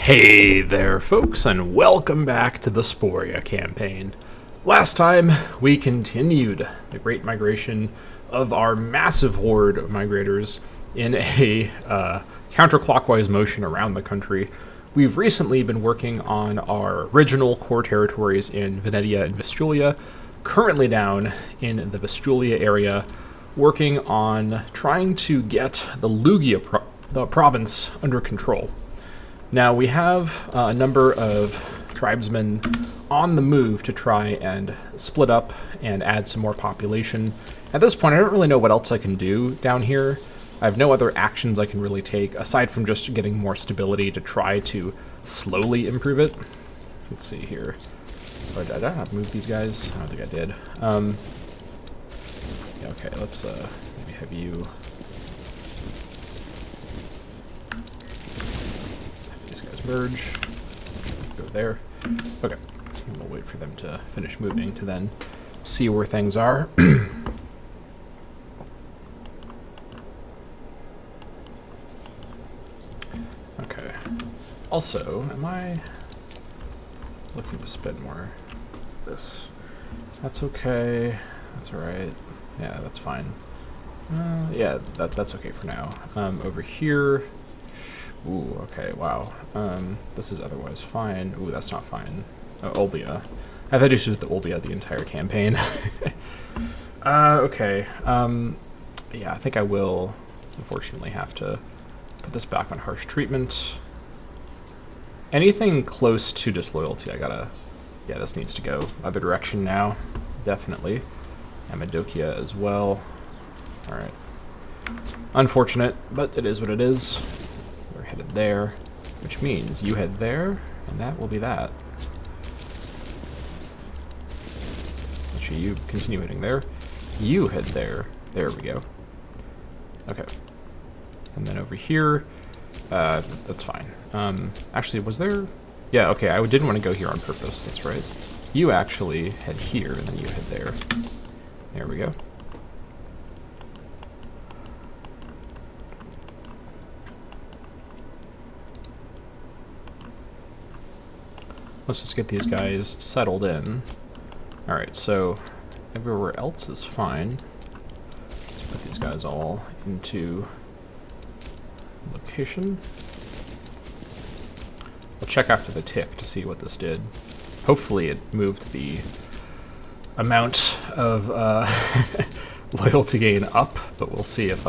Hey there, folks, and welcome back to the Sporia Campaign. Last time, we continued the great migration of our massive horde of migrators in a counterclockwise motion around the country. We've recently been working on our original core territories in Venetia and Vistulia, currently down in the Vistulia area, working on trying to get the Lugia province under control. Now, we have a number of tribesmen on the move to try and split up and add some more population. At this point, I don't really know what else I can do down here. I have no other actions I can really take, aside from just getting more stability to try to slowly improve it. Let's see here. Oh, did I not move these guys? I don't think I did. Yeah, okay, let's maybe have you... merge, go there. Okay, and we'll wait for them to finish moving to then see where things are. Okay. Also, am I looking to spend more of this? That's okay. That's alright. Yeah, that's fine. Yeah, that's okay for now. Over here... Ooh, okay, wow. This is otherwise fine. Ooh, that's not fine. Oh, Olbia. I've had issues with the Olbia the entire campaign. Okay. Yeah, I think I will, unfortunately, have to put this back on harsh treatment. Anything close to disloyalty, I gotta... Yeah, this needs to go other direction now. Definitely. Amadokia as well. Alright. Unfortunate, but it is what it is. Headed there, which means you head there, and that will be that. Actually, you continue heading there. You head there. There we go. Okay. And then over here, that's fine. Actually, was there... Yeah, okay, I didn't want to go here on purpose, that's right. You actually head here, and then you head there. There we go. Let's just get these guys settled in. Alright, so everywhere else is fine. Let's put these guys all into location. We'll check after the tick to see what this did. Hopefully it moved the amount of loyalty gain up, but we'll see if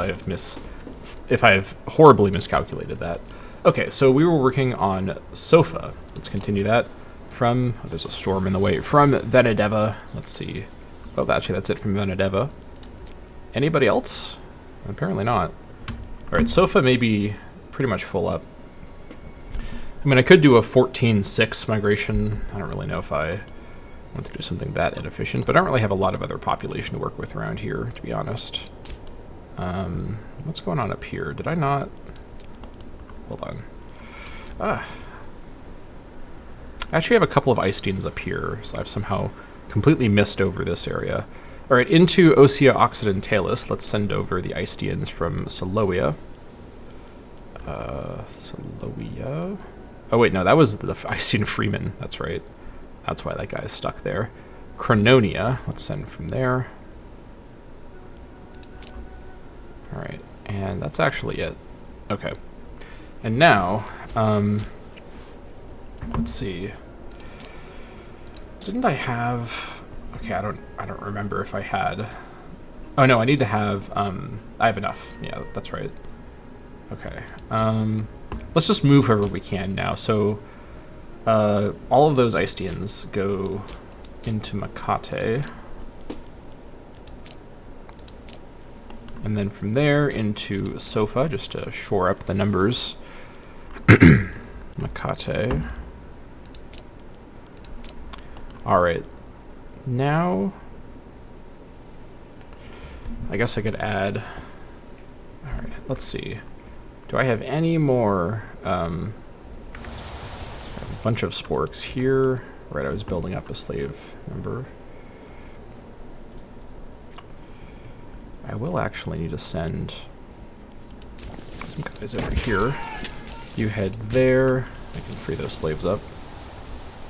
I've horribly miscalculated that. Okay, so we were working on Sofa. Let's continue that. From, oh, there's a storm in the way, from Venedeva. Let's see. Oh, actually, that's it from Venedeva. Anybody else? Apparently not. Alright, Sofa may be pretty much full up. I mean, I could do a 14-6 migration. I don't really know if I want to do something that inefficient, but I don't really have a lot of other population to work with around here, to be honest. What's going on up here? Did I not? Hold on. I actually have a couple of Eisteins up here, so I've somehow completely missed over this area. Alright, into Osea Occidentalis, let's send over the Eisteins from Soloia. Soloia? Oh wait, no, that was the Eistein Freeman, that's right. That's why that guy is stuck there. Crononia, let's send from there. Alright, and that's actually it. Okay. And now, let's see. Didn't I have... Okay, I don't remember if I had... Oh no, I need to have... I have enough. Yeah, that's right. Okay. Let's just move whoever we can now. So, all of those Eisteins go into Makate. And then from there into Sofa, just to shore up the numbers. Makate. Alright, now I guess I could add, alright, let's see, do I have any more, I have a bunch of sporks here, right, I was building up a slave, remember? I will actually need to send some guys over here. You head there, I can free those slaves up.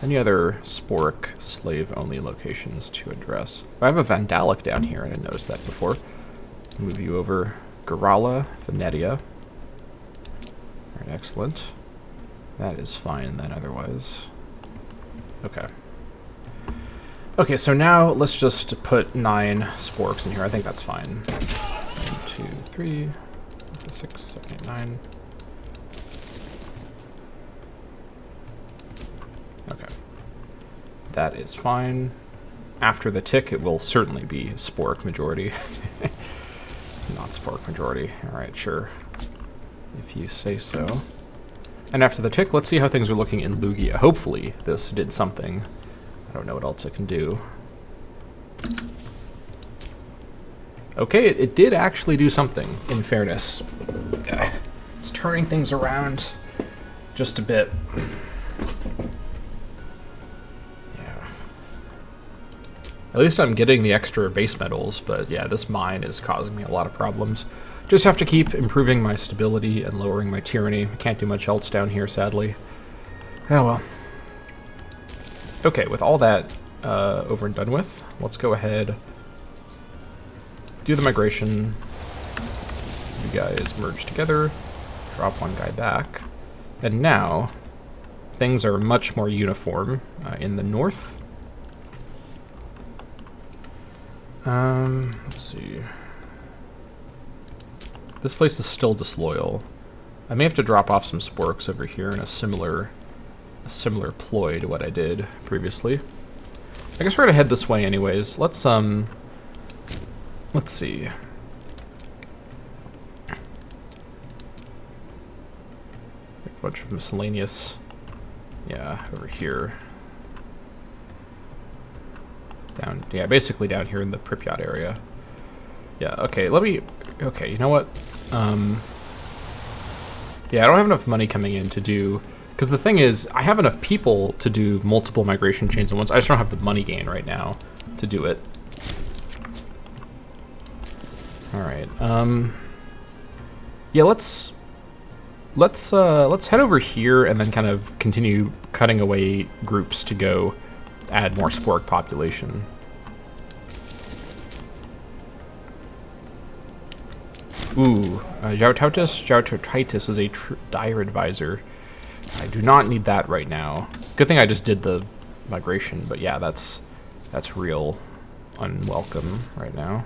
Any other Sporic slave-only locations to address? I have a Vandalic down here. I didn't notice that before. Move you over. Garala, Venetia. Alright, excellent. That is fine then otherwise. Okay. Okay, so now let's just put 9 Sporks in here. I think that's fine. 1, 2, 3, 6, 7, 8, 9. Okay. That is fine. After the tick, it will certainly be Sporic majority. Not Sporic majority. Alright, sure. If you say so. And after the tick, let's see how things are looking in Lugia. Hopefully this did something. I don't know what else it can do. Okay, it did actually do something, in fairness. It's turning things around just a bit. Yeah. At least I'm getting the extra base metals, but yeah, this mine is causing me a lot of problems. Just have to keep improving my stability and lowering my tyranny. I can't do much else down here, sadly. Oh well. Okay, with all that over and done with, let's go ahead, do the migration. You guys merge together, drop one guy back, and now things are much more uniform in the north. Let's see. This place is still disloyal. I may have to drop off some Sporks over here in a similar ploy to what I did previously. I guess we're gonna head this way anyways. Let's see. A bunch of miscellaneous, yeah, over here. Down, yeah, basically down here in the Pripyat area. Yeah, okay, okay, you know what? Yeah, I don't have enough money coming in to do, because the thing is, I have enough people to do multiple migration chains at once. I just don't have the money gain right now to do it. All right. Yeah, let's head over here and then kind of continue cutting away groups to go add more Spork population. Ooh, Jautautis is a dire advisor. I do not need that right now. Good thing I just did the migration, but yeah, that's real unwelcome right now.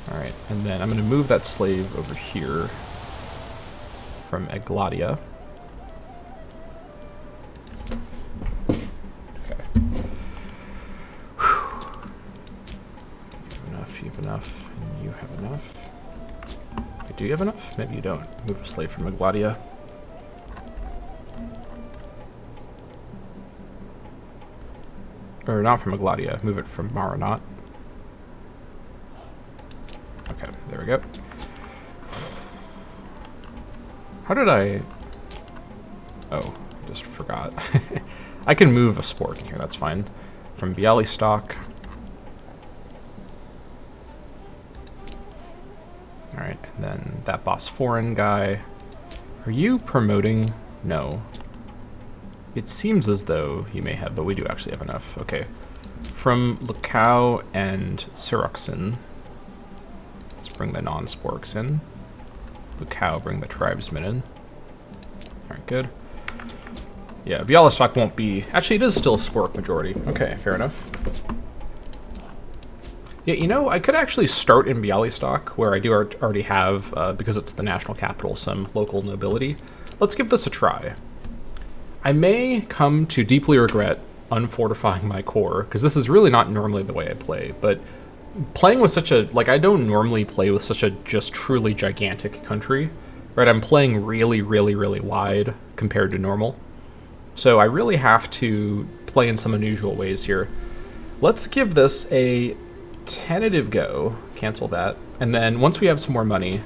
Alright, and then I'm going to move that slave over here from Egladia. Okay. Whew. You have enough, and you have enough. Wait, do you have enough? Maybe you don't. Move a slave from Egladia. Or not from Egladia, move it from Maranat. Okay, there we go. How did I... Oh, just forgot. I can move a Spork in here, that's fine. From Bialystok. Alright, and then that Bosforan guy. Are you promoting? No. It seems as though you may have, but we do actually have enough. Okay. From Lukau and Syroxen. Let's bring the non-Sporks in. Lukau, bring the tribesmen in. Alright, good. Yeah, Bialystok won't be... Actually, it is still a Spork majority. Okay, fair enough. Yeah, you know, I could actually start in Bialystok, where I do already have, because it's the national capital, some local nobility. Let's give this a try. I may come to deeply regret unfortifying my core, because this is really not normally the way I play, but playing with such a, like, I don't normally play with such a just truly gigantic country, right? I'm playing really, really, really wide compared to normal. So I really have to play in some unusual ways here. Let's give this a tentative go, cancel that, and then once we have some more money,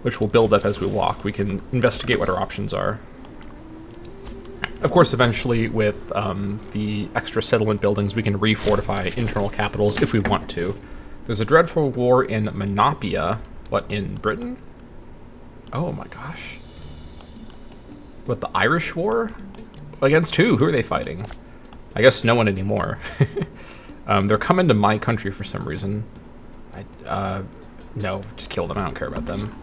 which will build up as we walk, we can investigate what our options are. Of course, eventually, with the extra settlement buildings, we can refortify internal capitals if we want to. There's a dreadful war in Menopia. What, in Britain? Oh my gosh. What, the Irish War? Against who? Who are they fighting? I guess no one anymore. They're coming to my country for some reason. No, just kill them. I don't care about them.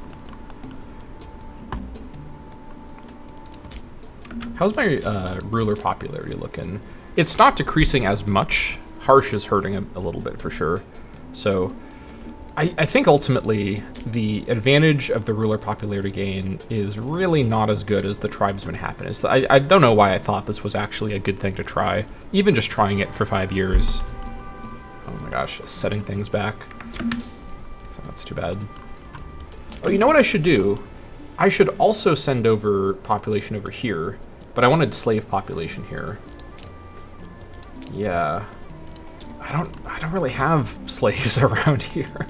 How's my ruler popularity looking? It's not decreasing as much. Harsh is hurting a little bit for sure. So I think ultimately the advantage of the ruler popularity gain is really not as good as the tribesman happiness. I don't know why I thought this was actually a good thing to try. Even just trying it for 5 years. Oh my gosh, setting things back. So that's too bad. Oh, you know what I should do? I should also send over population over here, but I wanted slave population here. Yeah. I don't really have slaves around here.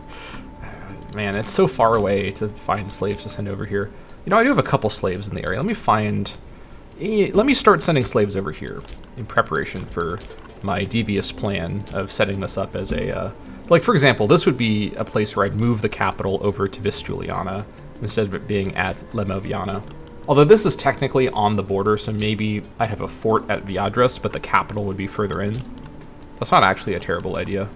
Man, it's so far away to find slaves to send over here. You know, I do have a couple slaves in the area. Let me start sending slaves over here in preparation for my devious plan of setting this up as a, like for example, this would be a place where I'd move the capital over to Vistjuliana instead of it being at Lemoviana. Although this is technically on the border, so maybe I'd have a fort at Viadras, but the capital would be further in. That's not actually a terrible idea.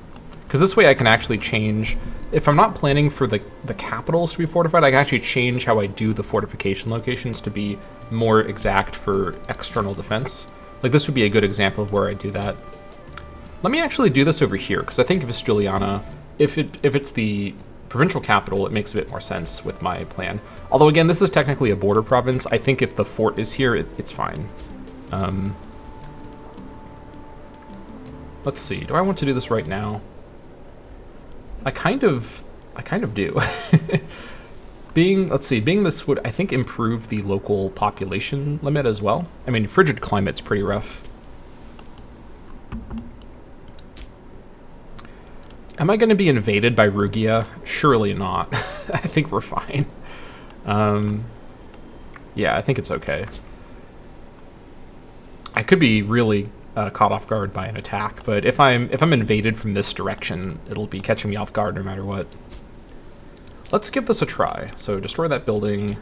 Because this way I can actually change, if I'm not planning for the capitals to be fortified, I can actually change how I do the fortification locations to be more exact for external defense. Like this would be a good example of where I do that. Let me actually do this over here, because I think Vistjuliana, if it's the provincial capital, it makes a bit more sense with my plan. Although again, this is technically a border province. I think if the fort is here, it's fine. Let's see, do I want to do this right now? I kind of do. Being this would, I think, improve the local population limit as well. I mean, frigid climate's pretty rough. Am I going to be invaded by Rugia? Surely not. I think we're fine. Yeah, I think it's okay. I could be really caught off guard by an attack, but if I'm invaded from this direction, it'll be catching me off guard no matter what. Let's give this a try. So destroy that building,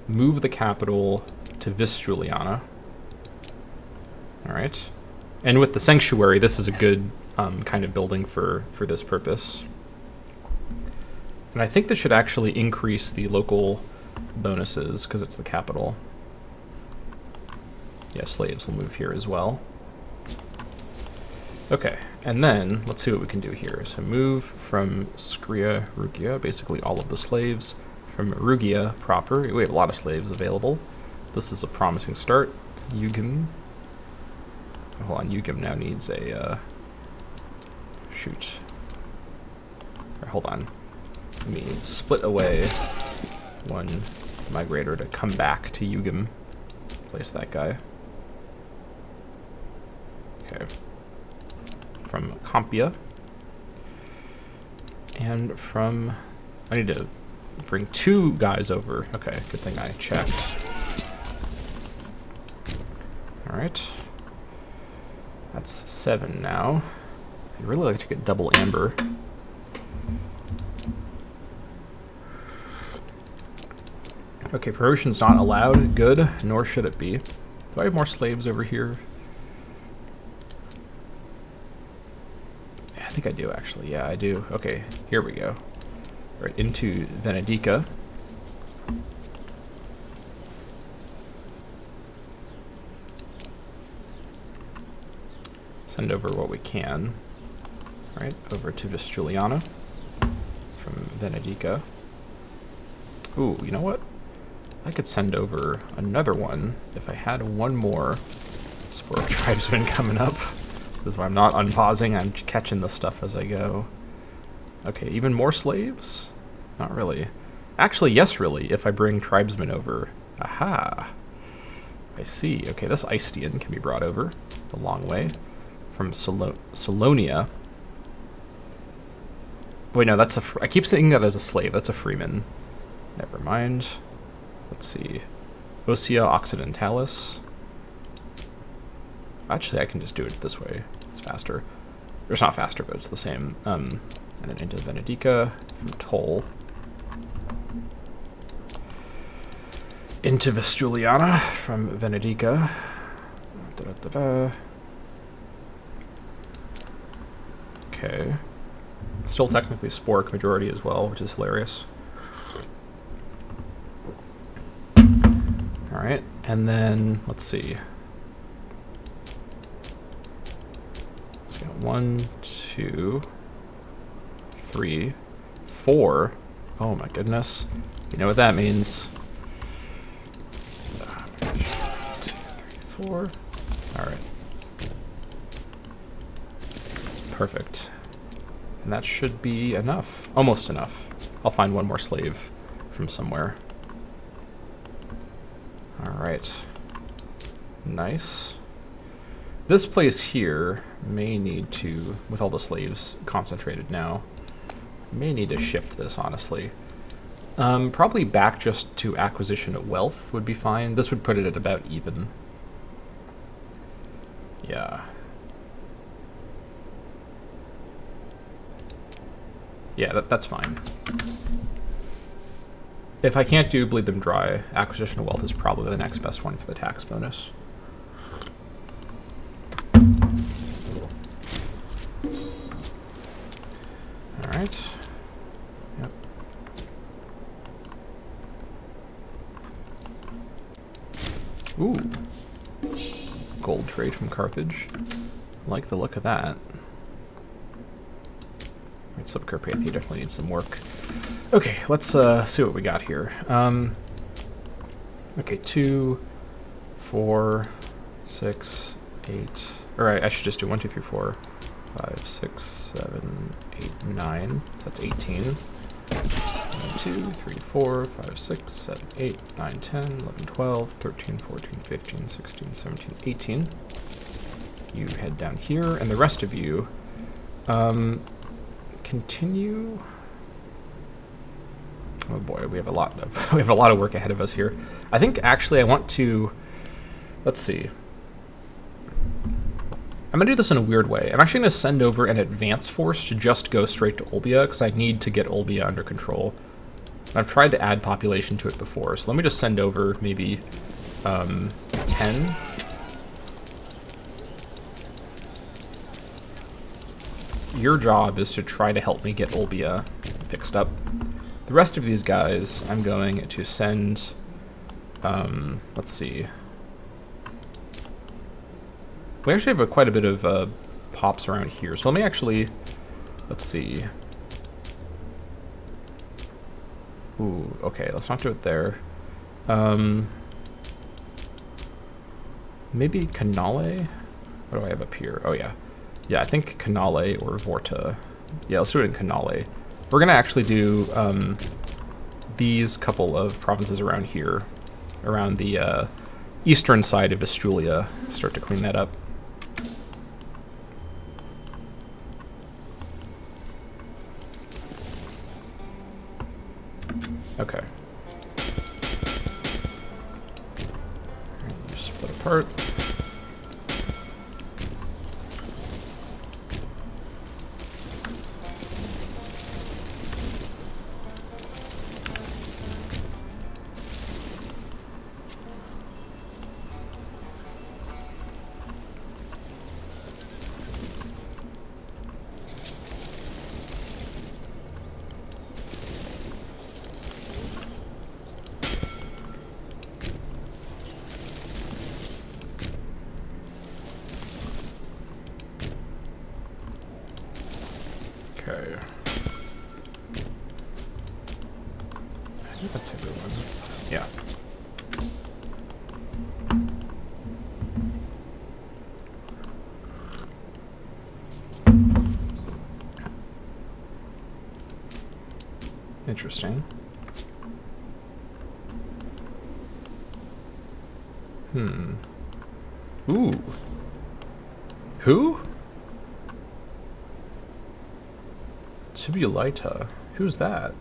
move the capital to Vistjuliana. All right, and with the sanctuary, this is a good kind of building for this purpose. And I think this should actually increase the local bonuses because it's the capital. Yeah, slaves will move here as well. Okay, and then let's see what we can do here. So move from Skria, Rugia, basically all of the slaves. From Rugia proper, we have a lot of slaves available. This is a promising start. Ugim. Hold on, Ugim now needs a, shoot. Or, hold on. Let me split away one migrator to come back to Ugim. Place that guy. Okay. From Compia. And from... I need to bring 2 guys over. Okay, good thing I checked. Alright. That's 7 now. I'd really like to get double amber. Okay, promotion's not allowed. Good, nor should it be. Do I have more slaves over here? I think I do, actually. Yeah, I do. Okay, here we go. Right, into Venedica. Send over what we can. Right, over to Vistjuliana from Venedica. Ooh, you know what? I could send over another one if I had one more Sporia tribesman coming up. This is why I'm not unpausing, I'm catching the stuff as I go. Okay, even more slaves? Not really. Actually, yes, really, if I bring tribesmen over. Aha! I see. Okay, this Istian can be brought over the long way from Solonia. Wait, no, that's a... I keep saying that as a slave. That's a freeman. Never mind. Let's see. Ossia Occidentalis. Actually, I can just do it this way. It's faster. It's not faster, but it's the same. And then into Venedica from Toll. into Vestuliana from Venedica. Okay. Still technically Sporic majority as well, which is hilarious. Alright, and then, let's see. So we got 1, 2, 3, 4. Oh my goodness. You know what that means. 2, 3, 4. Alright. Perfect. And that should be enough. Almost enough. I'll find one more slave from somewhere. Alright. Nice. This place here may need to, with all the slaves concentrated now, may need to shift this, honestly. Probably back just to acquisition of wealth would be fine. This would put it at about even. Yeah. Yeah, that's fine. If I can't do Bleed Them Dry, Acquisition of Wealth is probably the next best one for the tax bonus. Alright. Yep. Ooh. Gold trade from Carthage. Like the look of that. Right, Subcarpathia definitely needs some work. Okay, let's see what we got here. Okay, 2, 4, 6, 8. Alright, I should just do 1, 2, 3, 4, 5, 6, 7, 8, 9. That's 18. 1, 2, 3, 4, 5, 6, 7, 8, 9, 10, 11, 12, 13, 14, 15, 16, 17, 18. You head down here, and the rest of you, continue. Oh boy, we have a lot of work ahead of us here. I think actually I want to, let's see. I'm gonna do this in a weird way. I'm actually gonna send over an advance force to just go straight to Olbia because I need to get Olbia under control. I've tried to add population to it before, so let me just send over maybe 10. Your job is to try to help me get Olbia fixed up. The rest of these guys, I'm going to send, let's see. We actually have quite a bit of pops around here, so let me actually, let's see. Ooh, okay, let's not do it there. Maybe Canale? What do I have up here? Oh yeah. Yeah, I think Canale or Vorta. Yeah, let's do it in Canale. We're gonna actually do these couple of provinces around here, around the eastern side of Vestulia. Start to clean that up. Okay. You split apart. Okay. I think that's a good one. Yeah. Interesting. Ooh. Who? Tibulita. Who's that?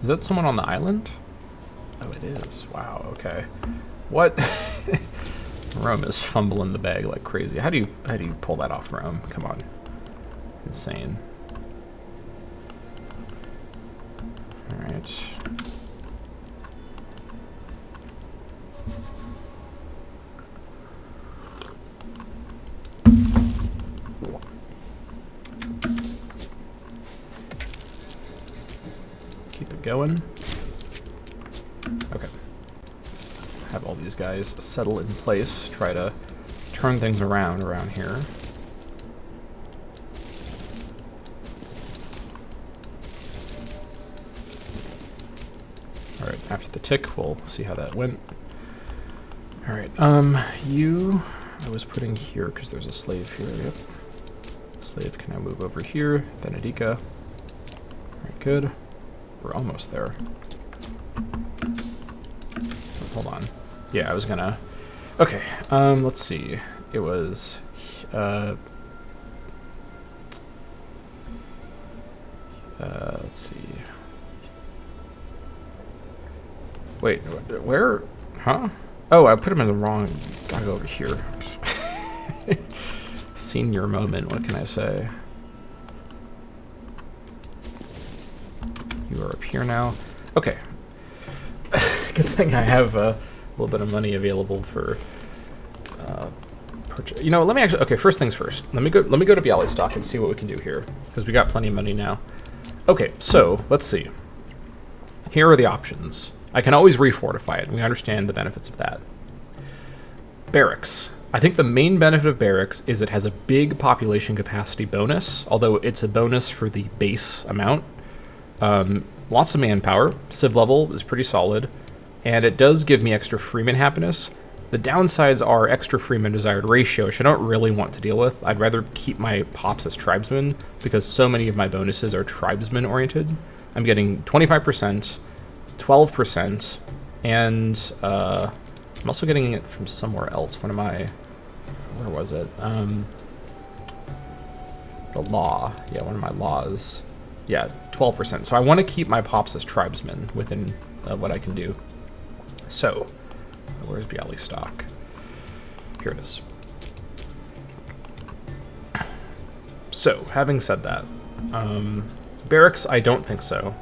Is that someone on the island? Oh, it is. Wow, okay. What? Rome is fumbling the bag like crazy. How do you pull that off, Rome? Come on. Insane. Alright. going. Okay. Let's have all these guys settle in place. Try to turn things around here. Alright, after the tick, we'll see how that went. Alright, you... I was putting here because there's a slave here, yep. Slave can now move over here, Benedica. Alright, good. We're almost there. Oh, hold on. Yeah, I was gonna... Okay, let's see. It was... let's see... Wait, where? Huh? Oh, I put him in the wrong... Gotta go over here. Senior moment, what can I say? You are up here now. Okay. Good thing I have a little bit of money available for purchase. You know, let me actually... Okay, first things first. Let me go to Bialystok and see what we can do here, because we got plenty of money now. Okay, so, let's see. Here are the options. I can always refortify it, and we understand the benefits of that. Barracks. I think the main benefit of barracks is it has a big population capacity bonus, although it's a bonus for the base amount. Lots of manpower. Civ level is pretty solid, and it does give me extra freeman happiness. The downsides are extra freeman desired ratio, which I don't really want to deal with. I'd rather keep my pops as tribesmen, because so many of my bonuses are tribesmen oriented. I'm getting 25%, 12%, and I'm also getting it from somewhere else. Where was it? The law. Yeah, one of my laws. Yeah, 12%. So I want to keep my pops as tribesmen within what I can do. So, where's Bialystok? Here it is. So, having said that, barracks, I don't think so.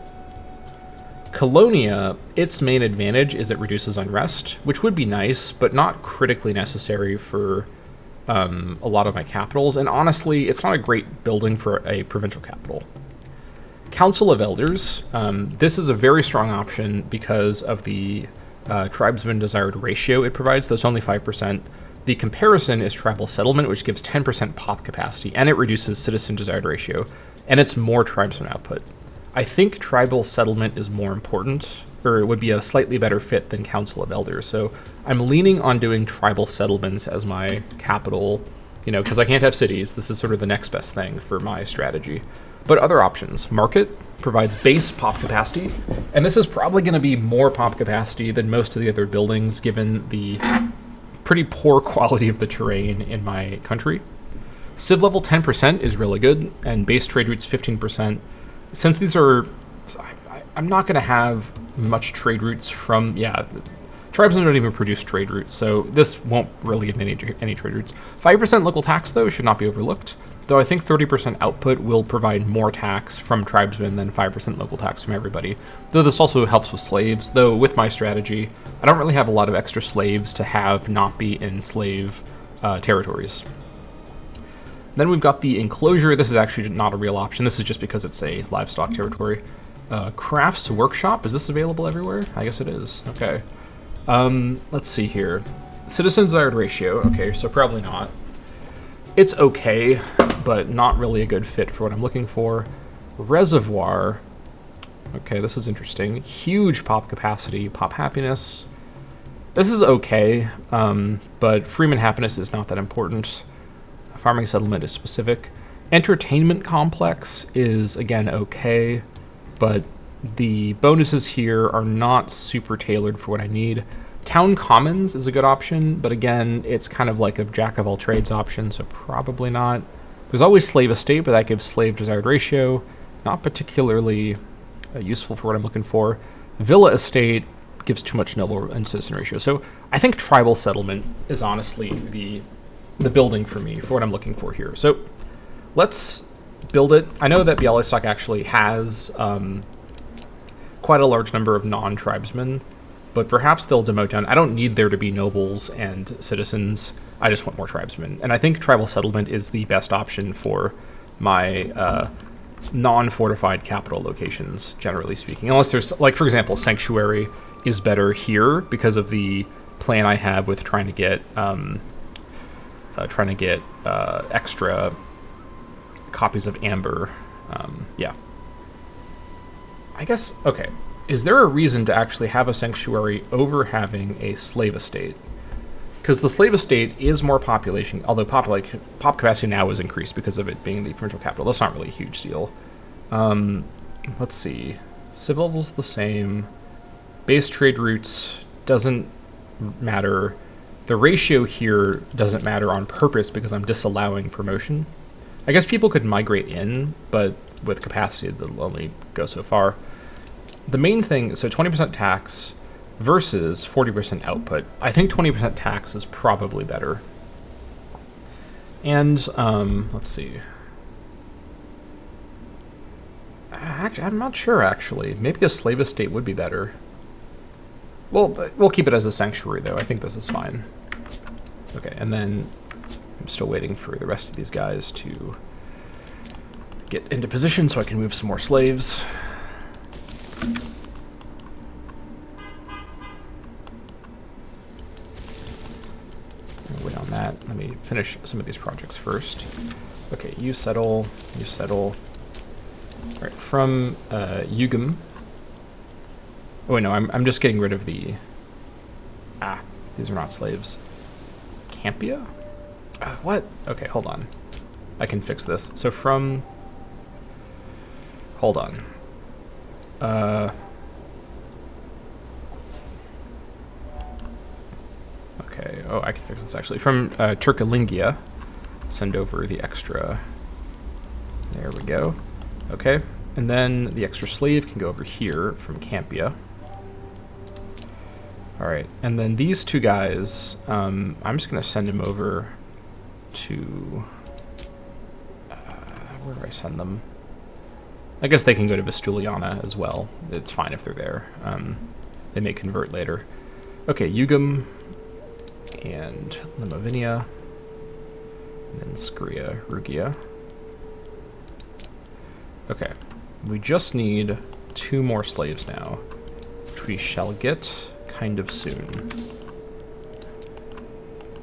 Colonia, its main advantage is it reduces unrest, which would be nice, but not critically necessary for a lot of my capitals, and honestly, it's not a great building for a provincial capital. Council of Elders, this is a very strong option because of the tribesman desired ratio it provides, though it's only 5%. The comparison is tribal settlement, which gives 10% pop capacity, and it reduces citizen desired ratio, and it's more tribesman output. I think tribal settlement is more important, or it would be a slightly better fit than Council of Elders. So I'm leaning on doing tribal settlements as my capital, you know, because I can't have cities. This is sort of the next best thing for my strategy. But other options. Market provides base pop capacity, and this is probably going to be more pop capacity than most of the other buildings, given the pretty poor quality of the terrain in my country. Civ level 10% is really good, and base trade routes 15%. Since these are... I'm not going to have much trade routes from... Yeah, tribesmen don't even produce trade routes, so this won't really give me any trade routes. 5% local tax, though, should not be overlooked, though I think 30% output will provide more tax from tribesmen than 5% local tax from everybody. Though this also helps with slaves, though with my strategy, I don't really have a lot of extra slaves to have not be in slave territories. Then we've got the enclosure. This is actually not a real option. This is just because it's a livestock territory. Crafts Workshop, is this available everywhere? I guess it is. Okay. Let's see here. Citizen desired ratio. Okay, so probably not. It's okay, but not really a good fit for what I'm looking for. Reservoir. Okay, this is interesting. Huge pop capacity, pop happiness. This is okay, but freeman happiness is not that important. Farming settlement is specific. Entertainment complex is, again, okay, but the bonuses here are not super tailored for what I need. Town Commons is a good option, but again, it's kind of like a jack-of-all-trades option, so probably not. There's always Slave Estate, but that gives slave desired ratio. Not particularly useful for what I'm looking for. Villa Estate gives too much noble and citizen ratio. So I think Tribal Settlement is honestly the building for me, for what I'm looking for here. So let's build it. I know that Bialystok actually has quite a large number of non-tribesmen, but perhaps they'll demote down. I don't need there to be nobles and citizens. I just want more tribesmen. And I think tribal settlement is the best option for my non-fortified capital locations, generally speaking. Unless there's, like, for example, Sanctuary is better here because of the plan I have with trying to get extra copies of Amber. Yeah. I guess, okay. Is there a reason to actually have a Sanctuary over having a slave estate? Because the slave estate is more population, although pop capacity now is increased because of it being the provincial capital. That's not really a huge deal. Let's see. Civil's the same. Base trade routes doesn't matter. The ratio here doesn't matter on purpose because I'm disallowing promotion. I guess people could migrate in, but with capacity, they'll only go so far. The main thing, so 20% tax versus 40% output. I think 20% tax is probably better. And, let's see. Actually, I'm not sure, actually. Maybe a slave estate would be better. Well, we'll keep it as a sanctuary, though. I think this is fine. Okay, and then I'm still waiting for the rest of these guys to get into position so I can move some more slaves. Wait on that. Let me finish some of these projects first. Okay, you settle, you settle. All right, from Yugam. Oh wait, no, I'm just getting rid of the... Ah, these are not slaves. Campia? What? Okay, hold on. I can fix this. So from... Hold on. Okay, oh, I can fix this actually. From Turkalingia, send over the extra... There we go. Okay, and then the extra slave can go over here from Campia. All right, and then these two guys, I'm just going to send them over to... where do I send them? I guess they can go to Vestuliana as well. It's fine if they're there. They may convert later. Okay, Yugam and Limovinia, and then Skria Rugia. Okay, we just need 2 more slaves now, which we shall get kind of soon.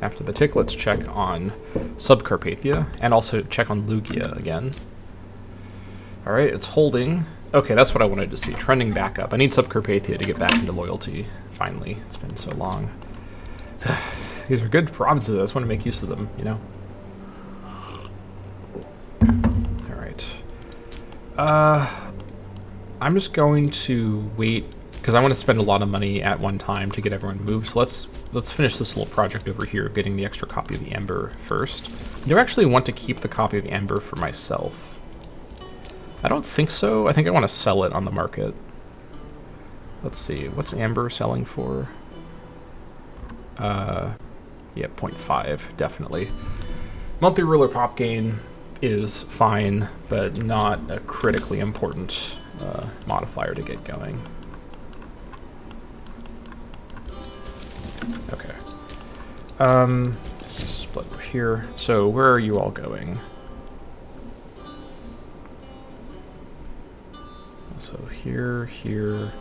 After the tick, let's check on Subcarpathia, and also check on Lugia again. Alright, it's holding. Okay, that's what I wanted to see, trending back up. I need Subcarpathia to get back into loyalty, finally. It's been so long. These are good provinces, I just want to make use of them, you know? Alright. I'm just going to wait, because I want to spend a lot of money at one time to get everyone moved. So let's finish this little project over here of getting the extra copy of the Amber first. Do I actually want to keep the copy of Amber for myself? I don't think so. I think I want to sell it on the market. Let's see, what's Amber selling for? Yeah, 0.5, definitely. Monthly ruler pop gain is fine, but not a critically important modifier to get going. Okay. Let's just split over here. So where are you all going? So here, here.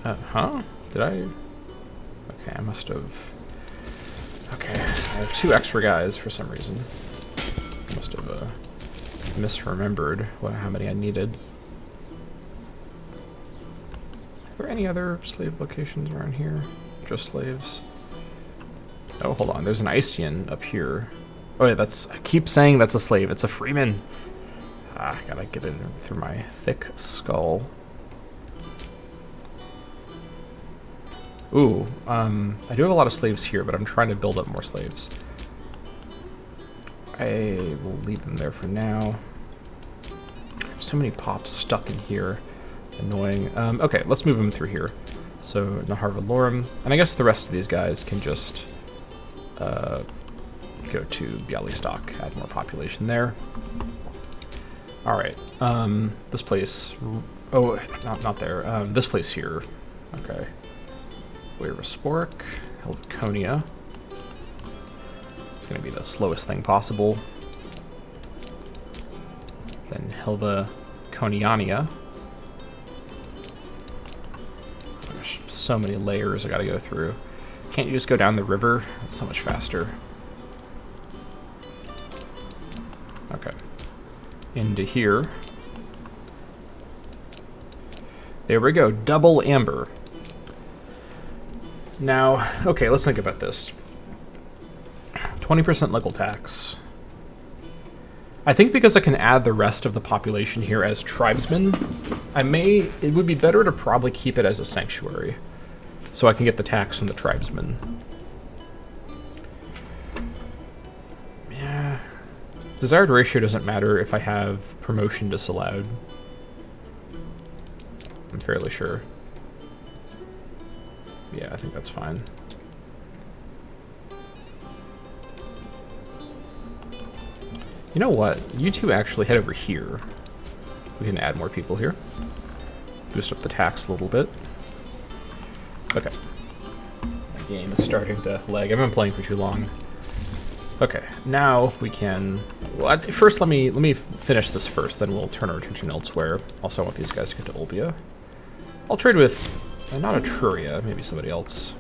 Huh? Did I? Okay, I must have... Okay, I have 2 extra guys for some reason. I must have misremembered how many I needed. Are there any other slave locations around here? Just slaves? Oh, hold on. There's an Istian up here. Oh, yeah, that's... I keep saying that's a slave. It's a freeman. Ah, gotta get it through my thick skull. Ooh, I do have a lot of slaves here, but I'm trying to build up more slaves. I will leave them there for now. I have so many pops stuck in here. Annoying. Okay, let's move them through here. So, Naharva Lorum. And I guess the rest of these guys can just go to Bialystok, add more population there. Alright, this place... Oh, not there. This place here. Okay. We're Sporic, Helveconia. It's going to be the slowest thing possible. Then Hilva Coniania. Gosh, so many layers I got to go through. Can't you just go down the river? That's so much faster. Okay. Into here. There we go. Double amber. Now, okay, let's think about this. 20% local tax. I think because I can add the rest of the population here as tribesmen, it would be better to probably keep it as a sanctuary. So I can get the tax from the tribesmen. Yeah. Desired ratio doesn't matter if I have promotion disallowed. I'm fairly sure. Yeah, I think that's fine. You know what? You two actually head over here. We can add more people here. Boost up the tax a little bit. Okay. My game is starting to lag. I've been playing for too long. Okay, now we can... Well, first, let me finish this first, then we'll turn our attention elsewhere. Also, I want these guys to get to Olbia. I'll trade with... not Etruria, maybe somebody else.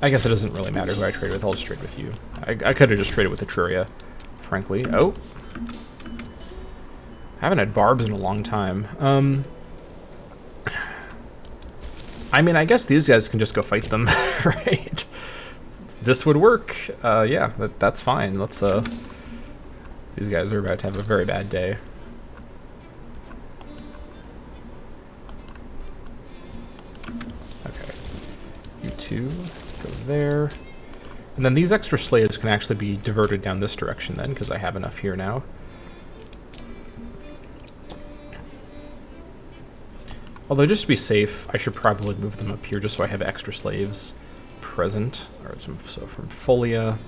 I guess it doesn't really matter who I trade with. I'll just trade with you. I could have just traded with Etruria, frankly. Oh. I haven't had barbs in a long time. I mean, I guess these guys can just go fight them, right? This would work. Yeah, that's fine. Let's, these guys are about to have a very bad day. Okay. You two go there. And then these extra slaves can actually be diverted down this direction then, because I have enough here now. Although, just to be safe, I should probably move them up here just so I have extra slaves present. All right, so from Folia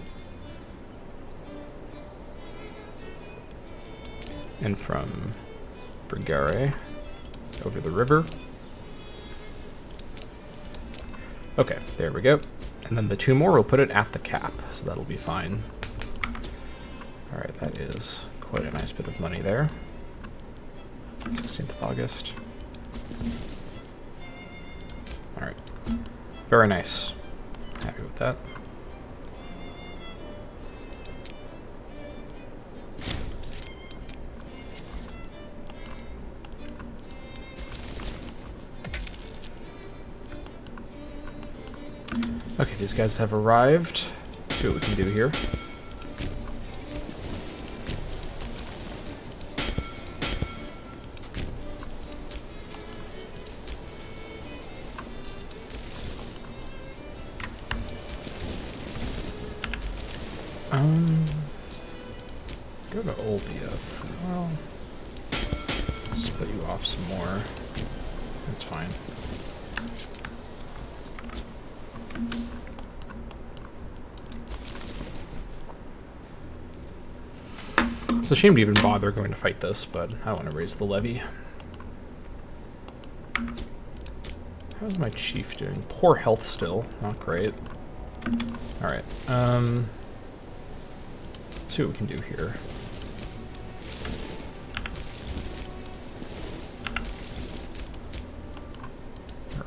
and from Brigare over the river. Okay, there we go. And then the two more, we'll put it at the cap, so that'll be fine. All right, that is quite a nice bit of money there. 16th of August. All right, very nice. Happy with that. Okay, these guys have arrived. Let's see what we can do here. Go to Olbia. Well, split you off some more. That's fine. It's a shame to even bother going to fight this, but I want to raise the levy. How's my chief doing? Poor health still. Not great. Alright. Let's see what we can do here.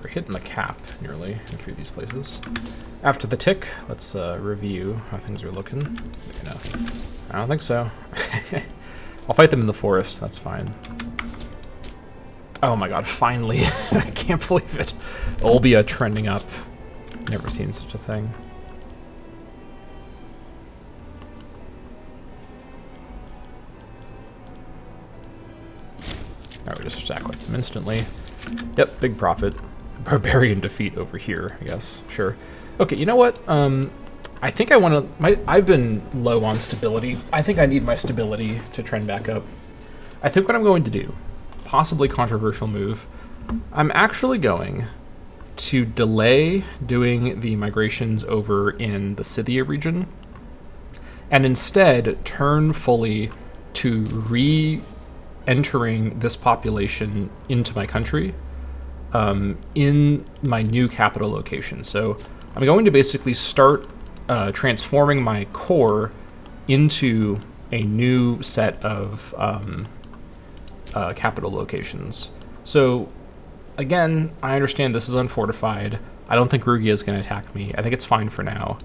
We're hitting the cap nearly in a few of these places. After the tick, let's review how things are looking. Maybe no. I don't think so. I'll fight them in the forest, that's fine. Oh my god, finally. I can't believe it. Olbia trending up. Never seen such a thing. Now we just sack them instantly. Yep, big profit. Barbarian defeat over here, I guess. Sure. Okay, you know what? I think I want to... I've been low on stability. I think I need my stability to trend back up. I think what I'm going to do, possibly controversial move, I'm actually going to delay doing the migrations over in the Scythia region, and instead turn fully to entering this population into my country in my new capital location. So I'm going to basically start transforming my core into a new set of capital locations. So again, I understand this is unfortified. I don't think Rugia is going to attack me. I think it's fine for now.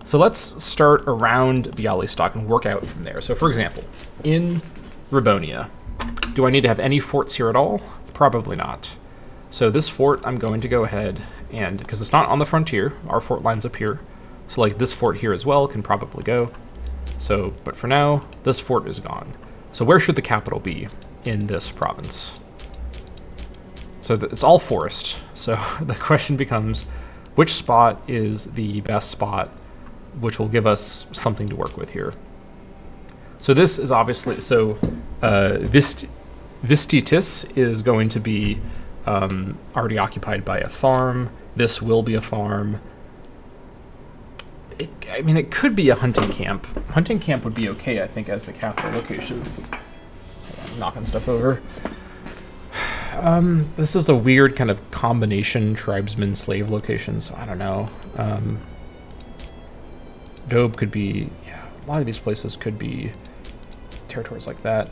So let's start around Bialystok and work out from there. So for example, in Ribonia, do I need to have any forts here at all? Probably not. So this fort, I'm going to go ahead and, because it's not on the frontier, our fort line's up here. So like this fort here as well can probably go. So, but for now, this fort is gone. So where should the capital be in this province? So it's all forest. So the question becomes, which spot is the best spot, which will give us something to work with here? So this is obviously, so Vistitis is going to be already occupied by a farm. This will be a farm. I mean, it could be a hunting camp. Hunting camp would be okay, I think, as the capital location. I'm knocking stuff over. This is a weird kind of combination tribesman-slave location, so I don't know. Dobe could be, yeah, a lot of these places could be territories like that.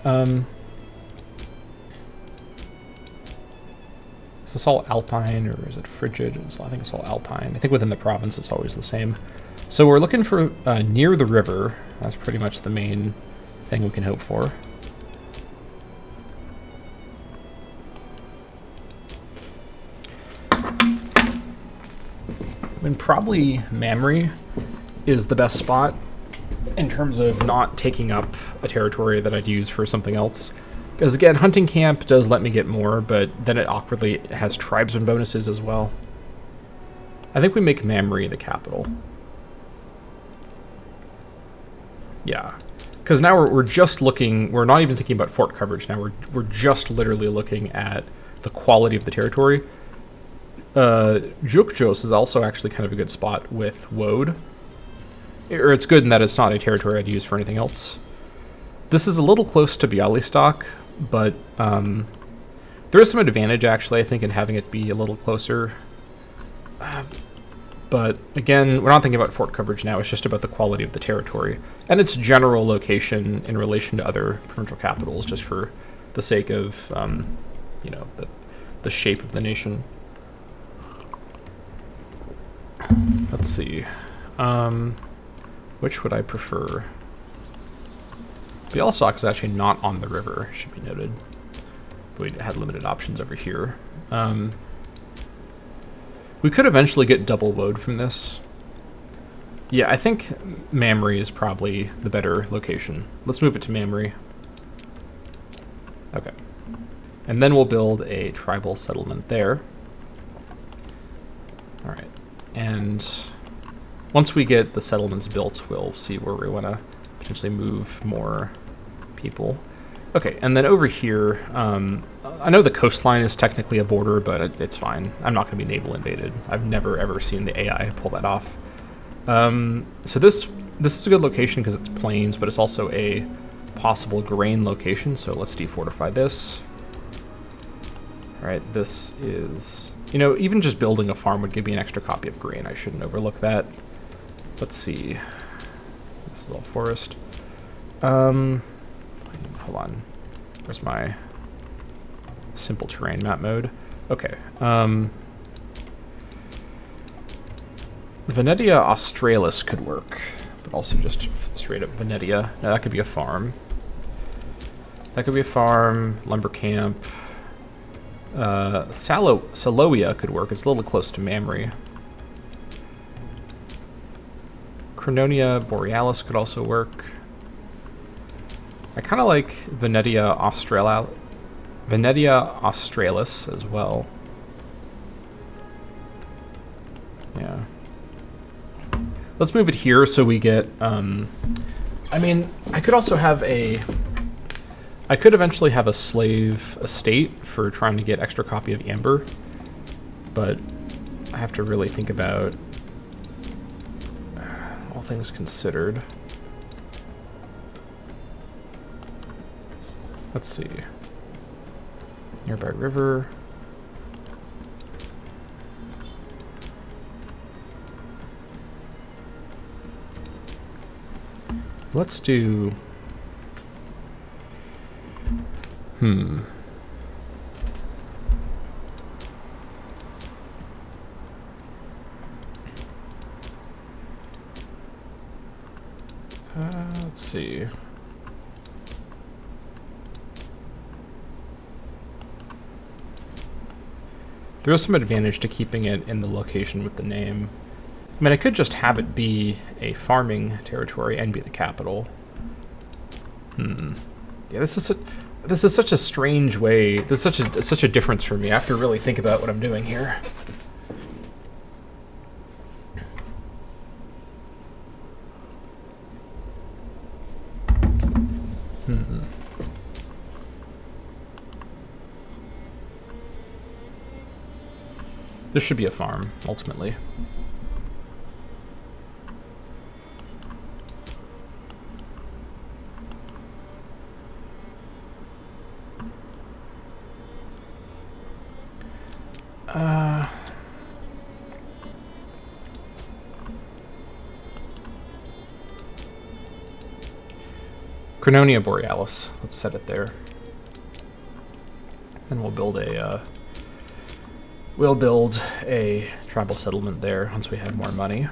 Is this all alpine, or is it frigid? I think it's all alpine. I think within the province it's always the same. So we're looking for near the river. That's pretty much the main thing we can hope for. I mean, probably Mamre is the best spot in terms of not taking up a territory that I'd use for something else. Because again, hunting camp does let me get more, but then it awkwardly has tribesman bonuses as well. I think we make Mamre the capital. Yeah, because now we're just looking, we're not even thinking about fort coverage now, we're just literally looking at the quality of the territory. Jukjos is also actually kind of a good spot with Woad. Or it's good in that it's not a territory I'd use for anything else. This is a little close to Bialystok, but there is some advantage actually, I think, in having it be a little closer. But again, we're not thinking about fort coverage now, it's just about the quality of the territory and its general location in relation to other provincial capitals, just for the sake of, you know, the shape of the nation. Let's see. Which would I prefer? Bialystok is actually not on the river, should be noted. We had limited options over here. We could eventually get double woad from this. Yeah, I think Mamre is probably the better location. Let's move it to Mamre. Okay. And then we'll build a tribal settlement there. All right. And once we get the settlements built, we'll see where we want to potentially move more people. Okay, and then over here, I know the coastline is technically a border, but it's fine. I'm not going to be naval invaded. I've never, ever seen the AI pull that off. So this is a good location because it's plains, but it's also a possible grain location, so let's defortify this. All right, this is... You know, even just building a farm would give me an extra copy of grain. I shouldn't overlook that. Let's see. This is all forest. Hold on. Where's my simple terrain map mode? Okay. Venetia Australis could work, but also just straight up Venetia. Now that could be a farm. That could be a farm, lumber camp. Saloia could work. It's a little close to Mamre. Crononia Borealis could also work. I kind of like Venetia Australis as well. Yeah. Let's move it here so we get... I mean, I could also have a... I could eventually have a slave estate for trying to get extra copy of Amber, but I have to really think about all things considered. Let's see. Nearby river. Let's do... let's see. There is some advantage to keeping it in the location with the name. I mean, I could just have it be a farming territory and be the capital. Yeah, this is such a strange way. This is such a difference for me. I have to really think about what I'm doing here. This should be a farm, ultimately. Crononia Borealis. Let's set it there. And we'll build a tribal settlement there once we have more money.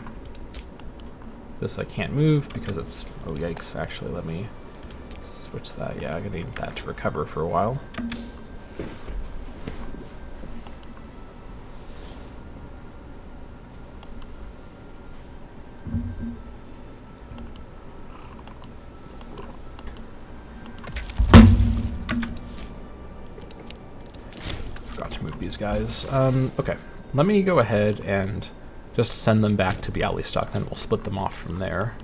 This I can't move because it's... Oh, yikes. Actually, let me switch that. Yeah, I'm going to need that to recover for a while. Guys. Okay, let me go ahead and just send them back to Bialystok, then we'll split them off from there.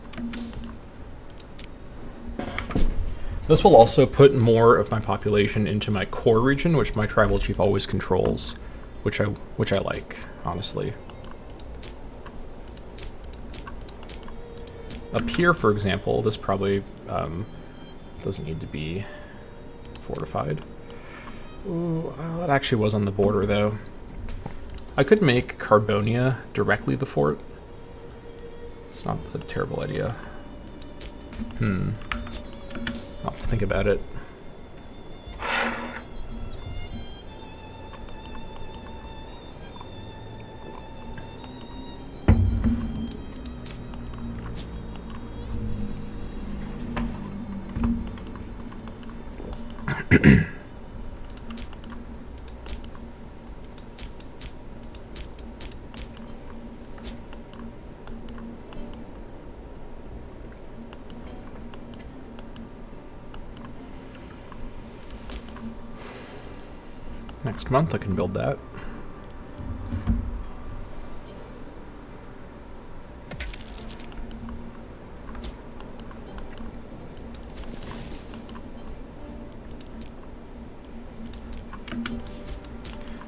This will also put more of my population into my core region, which my tribal chief always controls, which I like, honestly. Up here, for example, this probably doesn't need to be fortified. Ooh, that actually was on the border, though. I could make Carbonia directly the fort. It's not a terrible idea. I'll have to think about it. Next month I can build that.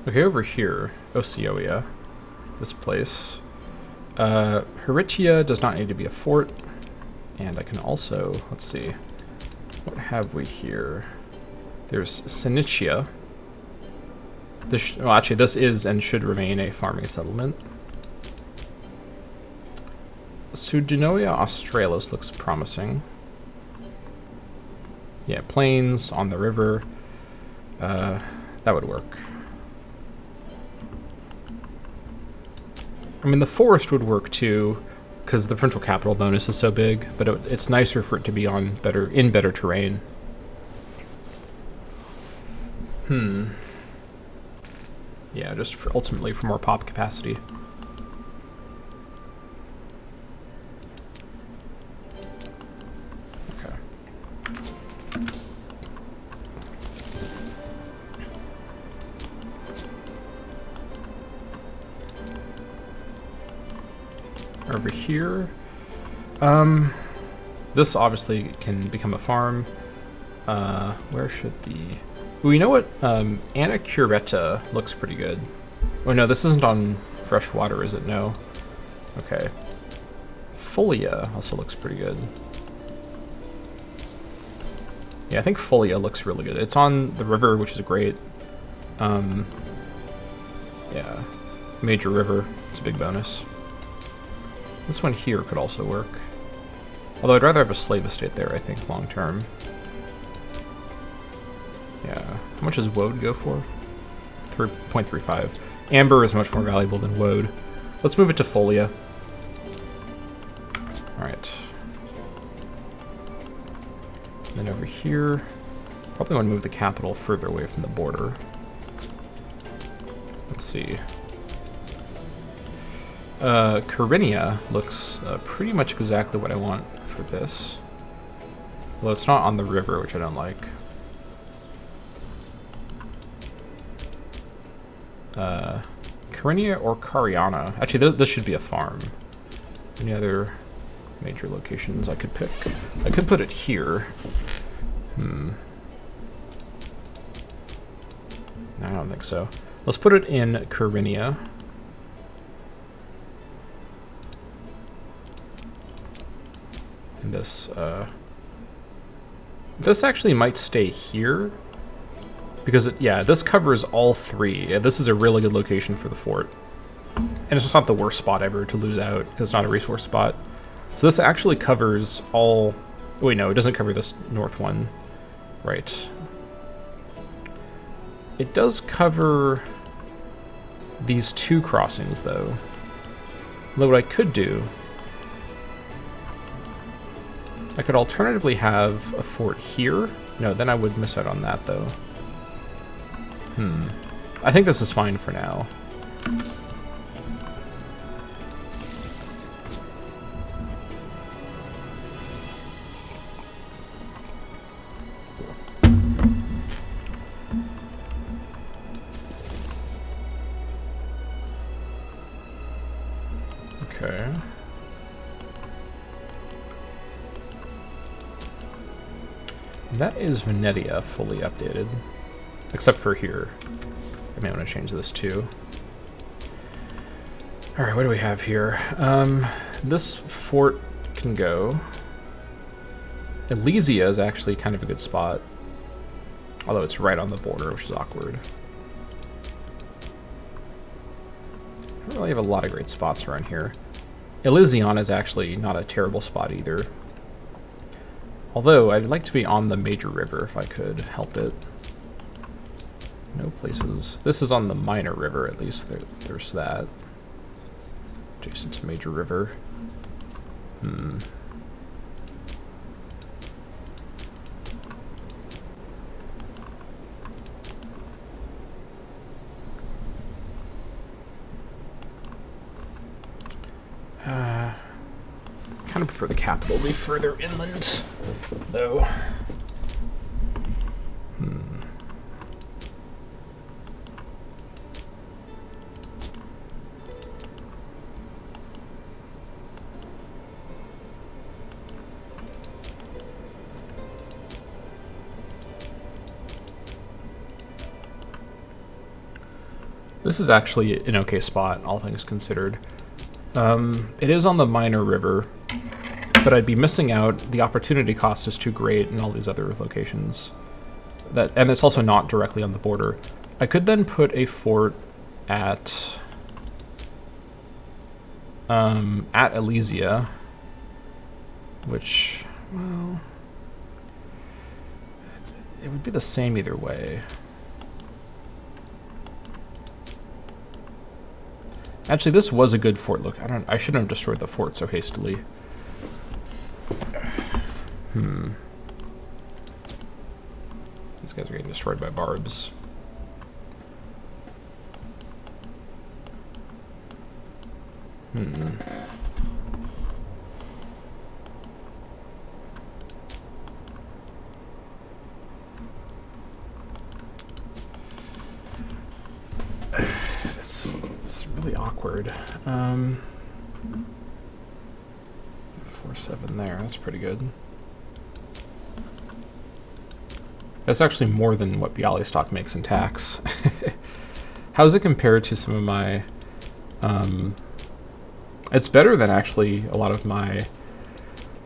Okay, over here, Oceoia, this place. Heritia does not need to be a fort. And I can also, let's see, what have we here? There's Sinichia. Well, actually, this is and should remain a farming settlement. Sudunoia Australis looks promising. Yeah, plains on the river. That would work. I mean, the forest would work too, because the provincial capital bonus is so big, but it's nicer for it to be on better terrain. Yeah, just ultimately for more pop capacity. Okay. Over here, this obviously can become a farm. Where should the... Well, you know what? Anna Curetta looks pretty good. Oh no, this isn't on fresh water, is it? No. Okay. Folia also looks pretty good. Yeah, I think Folia looks really good. It's on the river, which is great. Yeah, major river. It's a big bonus. This one here could also work. Although I'd rather have a slave estate there, I think, long term. Yeah. How much does woad go for? 3.35. Amber is much more valuable than woad. Let's move it to folia. Alright. Then over here, probably want to move the capital further away from the border. Let's see. Carinia looks pretty much exactly what I want for this. Although it's not on the river, which I don't like. Carinia or Cariana. Actually, this should be a farm. Any other major locations I could pick? I could put it here. I don't think so. Let's put it in Carinia. And this actually might stay here. Because, yeah, this covers all three. Yeah, this is a really good location for the fort. And it's just not the worst spot ever to lose out, because it's not a resource spot. So this actually covers all... Wait, no, it doesn't cover this north one. Right. It does cover these two crossings, though. Although what I could do... I could alternatively have a fort here. No, then I would miss out on that, though. I think this is fine for now. Okay. That is Venetia fully updated. Except for here. I may want to change this too. Alright, what do we have here? This fort can go. Elysia is actually kind of a good spot. Although it's right on the border, which is awkward. I don't really have a lot of great spots around here. Elysion is actually not a terrible spot either. Although, I'd like to be on the major river if I could help it. No places. This is on the minor river, at least. There's that. Adjacent to major river. Kind of prefer the capital to be further inland, though. This is actually an okay spot, all things considered. It is on the minor river, but I'd be missing out. The opportunity cost is too great in all these other locations. And it's also not directly on the border. I could then put a fort at Elysia, which, well, it would be the same either way. Actually, this was a good fort. Look, I shouldn't have destroyed the fort so hastily. These guys are getting destroyed by barbs. It's really awkward. 4-7 there. That's pretty good. That's actually more than what Bialystok makes in tax. How does it compare to some of my... It's better than actually a lot of my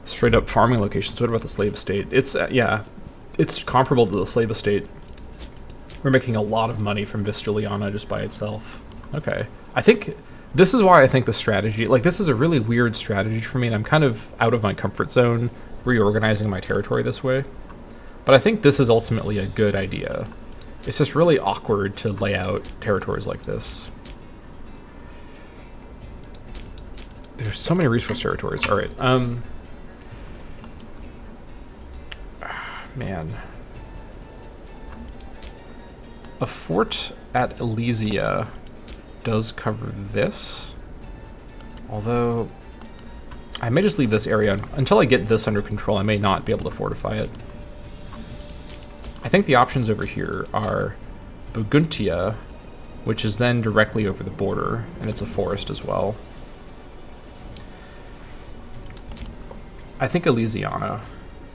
straight up farming locations. What about the slave estate? It's, yeah, it's comparable to the slave estate. We're making a lot of money from Vistaliana just by itself. Okay. I think this is why I think the strategy, like this is a really weird strategy for me, and I'm kind of out of my comfort zone reorganizing my territory this way. But I think this is ultimately a good idea. It's just really awkward to lay out territories like this. There's so many resource territories. All right. Man. A fort at Elysia does cover this. Although, I may just leave this area. Until I get this under control, I may not be able to fortify it. I think the options over here are Buguntia, which is then directly over the border, and it's a forest as well. I think Elysiana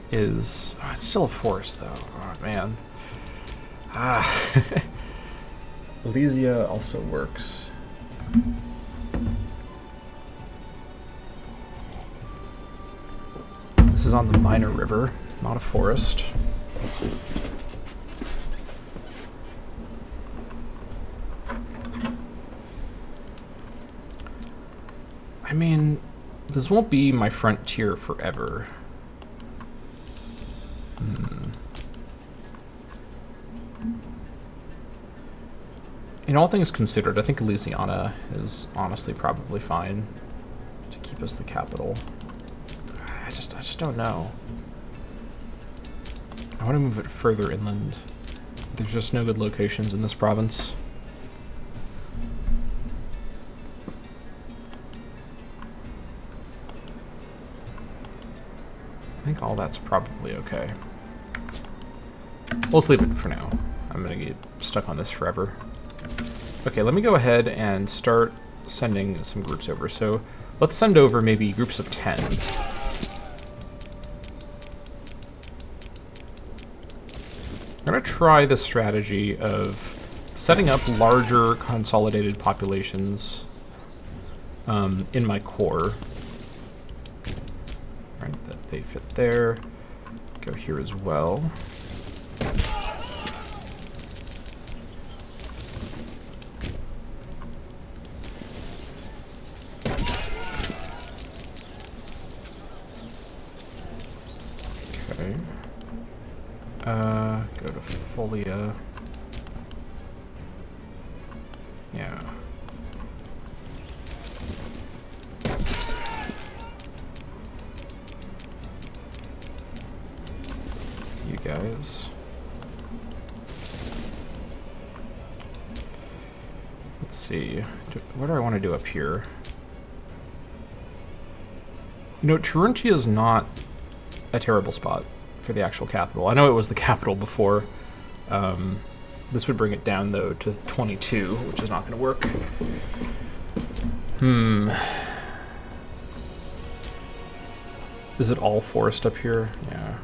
is... Oh, it's still a forest, though. Oh, man. Ah. Elysia also works. This is on the minor river, not a forest. I mean, this won't be my frontier forever. In all things considered, I think Elysiana is honestly probably fine to keep as the capital. I just don't know. I want to move it further inland. There's just no good locations in this province. I think all that's probably okay. We'll just leave it for now. I'm gonna get stuck on this forever. Okay, let me go ahead and start sending some groups over. So let's send over maybe groups of 10. I'm gonna try the strategy of setting up larger consolidated populations in my core. Right, that they fit there. Go here as well. Go to Folia. Yeah. You guys. Let's see. What do I want to do up here? You know, Turuntia is not a terrible spot for the actual capital. I know it was the capital before. This would bring it down, though, to 22, which is not going to work. Is it all forest up here? Yeah.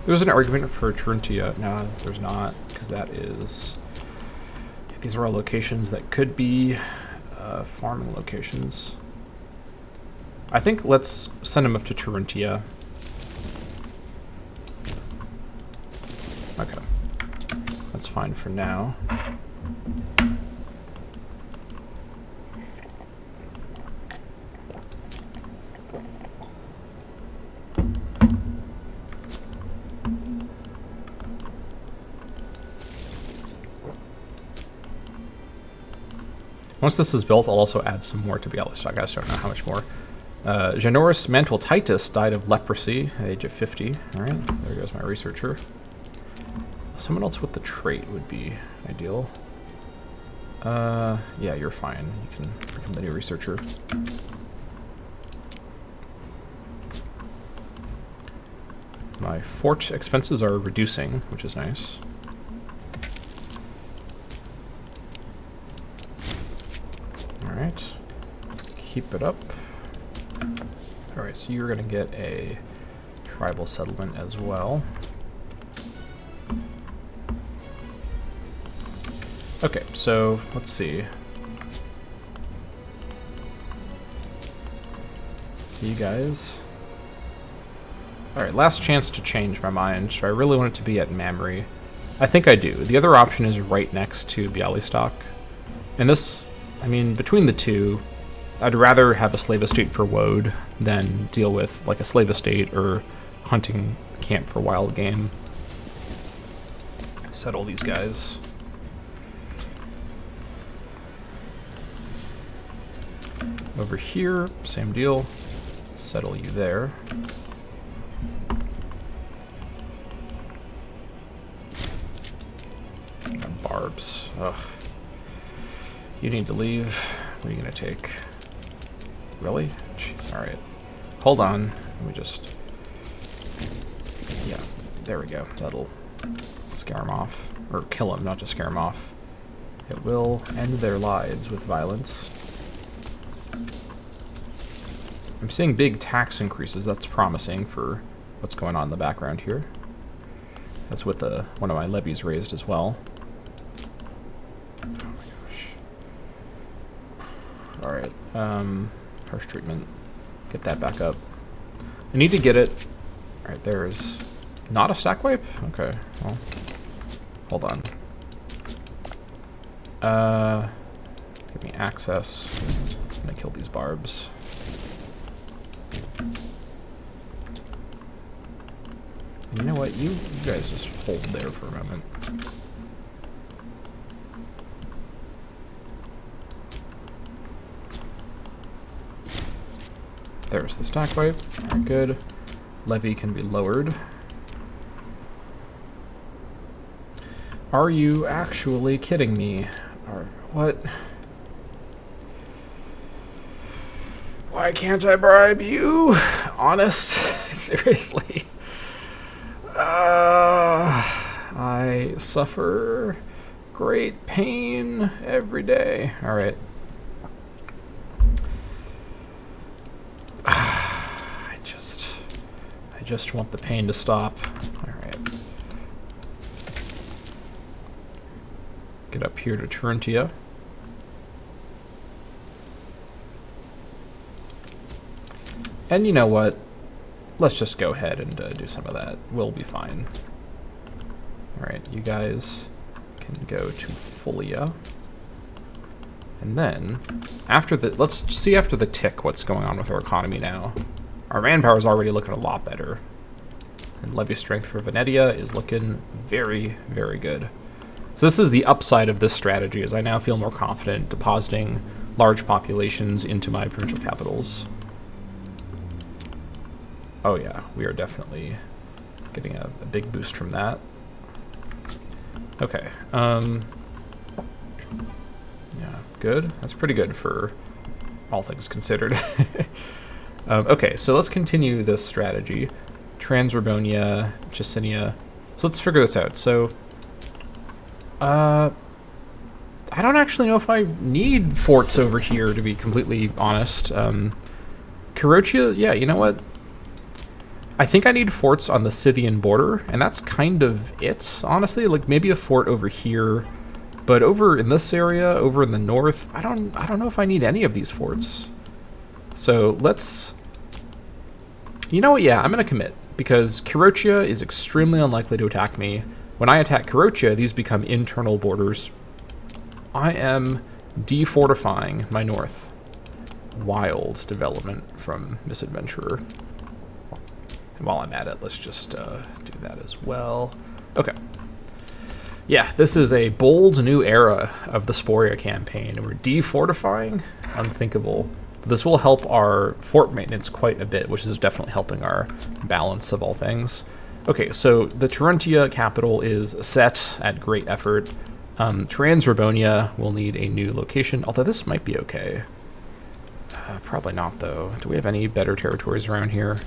There's an argument for Turuntia. No, there's not, because that is... These are all locations that could be farming locations. I think let's send him up to Turuntia. Okay. That's fine for now. Once this is built, I'll also add some more, to be honest. I guess I don't know how much more. Janoris Mantle Titus died of leprosy at the age of 50. All right, there goes my researcher. Someone else with the trait would be ideal. Yeah, you're fine. You can become the new researcher. My fort expenses are reducing, which is nice. Alright, keep it up. Alright, so you're gonna get a tribal settlement as well. Okay, so let's see. So you guys... Alright, last chance to change my mind. So I really want it to be at Mamre. I think I do. The other option is right next to Bialystok. And this, I mean, between the two, I'd rather have a slave estate for woad than deal with like a slave estate or hunting camp for wild game. Settle these guys. Over here, same deal. Settle you there. Barbs. Ugh. You need to leave. What are you gonna take? Really? Jeez, alright. Hold on. Let me just... Yeah, there we go. That'll scare them off. Or kill them, not just scare them off. It will end their lives with violence. I'm seeing big tax increases. That's promising for what's going on in the background here. That's with one of my levies raised as well. Oh my gosh. Alright, harsh treatment. Get that back up. I need to get it. Alright, there's not a stack wipe? Okay, well, hold on. Give me access. I'm gonna kill these barbs. And you know what? You guys just hold there for a moment. There's the stack wipe. Alright, good. Levy can be lowered. Are you actually kidding me? Or what? Why can't I bribe you? Honest? Seriously? I suffer great pain every day. Alright. I just want the pain to stop. Alright. Get up here to Turintia. And you know what? Let's just go ahead and do some of that. We'll be fine. Alright, you guys can go to Folia. And then, after the... Let's see after the tick what's going on with our economy now. Our manpower is already looking a lot better. And levy strength for Venetia is looking very, very good. So this is the upside of this strategy, as I now feel more confident depositing large populations into my provincial capitals. Oh yeah, we are definitely getting a big boost from that. Okay, yeah, good. That's pretty good for all things considered. Okay, so let's continue this strategy. Transrebonia, Chicinia. So let's figure this out. So, I don't actually know if I need forts over here, to be completely honest. Karochia, yeah, you know what? I think I need forts on the Scythian border, and that's kind of it, honestly. Like, maybe a fort over here, but over in this area, over in the north, I don't know if I need any of these forts. So let's... You know what? Yeah, I'm going to commit, because Karochia is extremely unlikely to attack me. When I attack Karochia, these become internal borders. I am defortifying my north. Wild development from Misadventurer. And while I'm at it, let's just do that as well. Okay. Yeah, this is a bold new era of the Sporia campaign, and we're defortifying? Unthinkable. But this will help our fort maintenance quite a bit, which is definitely helping our balance of all things. Okay, so the Turintia capital is set at great effort. Transrebonia will need a new location, although this might be okay. Probably not, though. Do we have any better territories around here?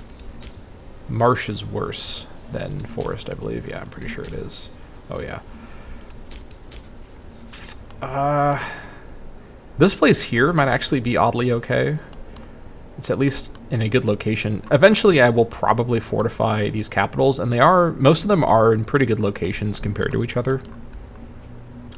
Marsh is worse than forest, I believe. Yeah, I'm pretty sure it is. Oh, yeah. This place here might actually be oddly okay. It's at least in a good location. Eventually, I will probably fortify these capitals, and most of them are in pretty good locations compared to each other.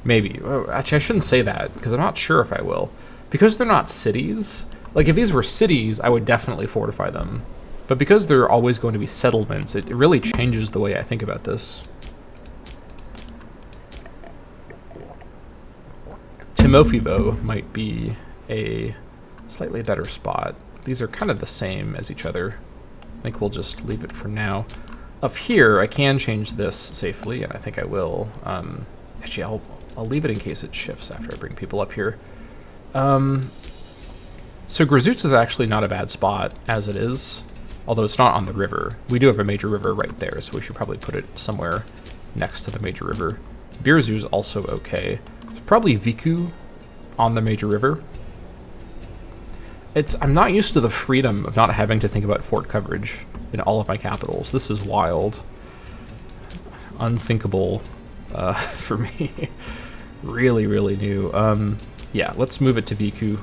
Maybe. Oh, actually, I shouldn't say that, because I'm not sure if I will. Because they're not cities, Like, if these were cities, I would definitely fortify them. But because they're always going to be settlements, it really changes the way I think about this. Timofivo might be a slightly better spot. These are kind of the same as each other. I think we'll just leave it for now. Up here, I can change this safely, and I think I will. Actually, I'll leave it in case it shifts after I bring people up here. So Grzutz is actually not a bad spot as it is, although it's not on the river. We do have a major river right there, so we should probably put it somewhere next to the major river. Bierzu is also okay. So probably Viku on the major river. I'm not used to the freedom of not having to think about fort coverage in all of my capitals. This is wild. Unthinkable for me. Really, really new. Yeah, let's move it to Viku.